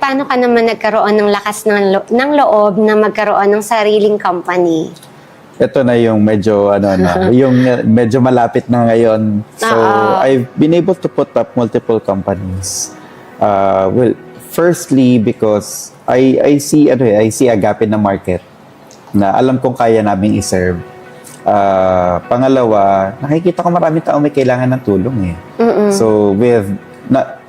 Paano ka naman nagkaroon ng lakas ng loob na magkaroon ng sariling company? Ito na yung medyo yung medyo malapit na ngayon. So I've been able to put up multiple companies. Well, firstly because I see a gap in the market na alam kong kaya naming i-serve. Pangalawa, nakikita ko maraming tao may kailangan ng tulong So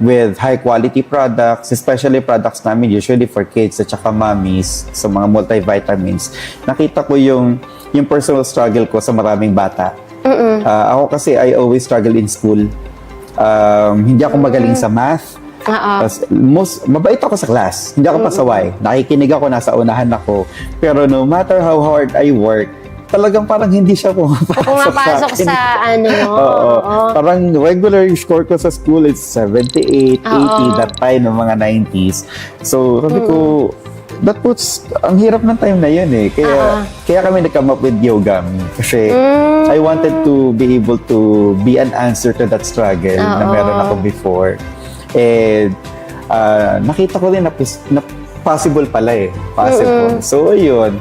with high quality products, especially products namin usually for kids at saka mommies, sa mga multivitamins, nakita ko yung personal struggle ko sa maraming bata. Ako kasi I always struggle in school. Hindi ako magaling sa math. Mabait ako sa class. Hindi ako pasaway. Nakikinig ako, nasa unahan ako. Pero no matter how hard I work, talagang parang hindi siya pumapasok sa Parang regular score ko sa school is 78, 80, that time ng mga 90s. So, sabi ko, ang hirap ng time na yun Kaya kami nag-come up with Yogami. Kasi I wanted to be able to be an answer to that struggle na meron ako before. And nakita ko din na possible pala Possible. So, yun.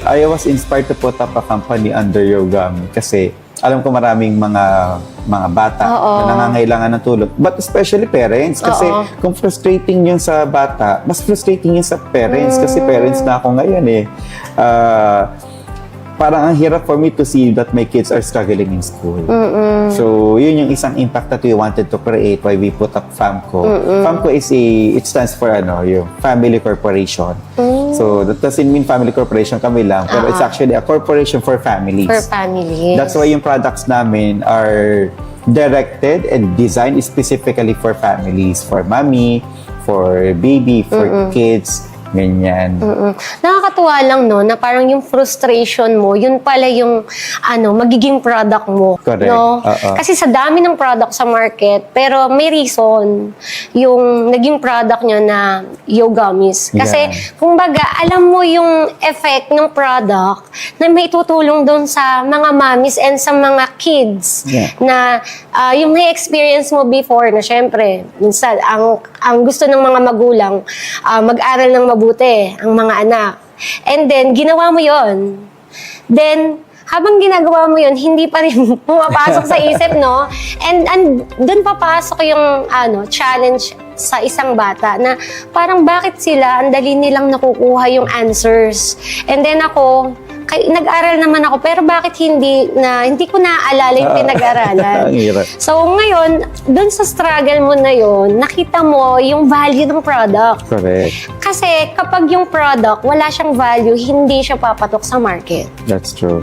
I was inspired to put up a company under Yogami kasi alam ko maraming mga bata na nangangailangan ng tulong. But especially parents kasi kung frustrating yun sa bata, mas frustrating yun sa parents kasi parents na ako ngayon Parang ang hirap for me to see that my kids are struggling in school. So, yun yung isang impact that we wanted to create why we put up FAMCO. FAMCO it stands for yung Family Corporation. So, that doesn't mean family corporation kami lang, pero it's actually a corporation for families. For families. That's why yung products namin are directed and designed specifically for families, for mommy, for baby, for kids, ganyan. Nakakatuwa lang na parang yung frustration mo, yun pala yung magiging product mo. Correct. No? Kasi sa dami ng product sa market, pero may reason yung naging product nyo na Yogamis. Kasi kumbaga, alam mo yung effect ng product na may tutulong doon sa mga mommies and sa mga kids na yung may experience mo before na syempre, minsan, ang gusto ng mga magulang, mag-aral ng mabuti ang mga anak. And then, ginawa mo yon. Then, habang ginagawa mo yon, hindi pa rin pumapasok sa isip, no? And doon papasok yung challenge sa isang bata na parang bakit sila, ang dali nilang nakukuha yung answers. And then ako, nag-aral naman ako, pero bakit hindi ko naaalala yung pinag-aralan? So ngayon, dun sa struggle mo na yon, nakita mo yung value ng product. Correct. Kasi kapag yung product, wala siyang value, hindi siya papatok sa market. That's true.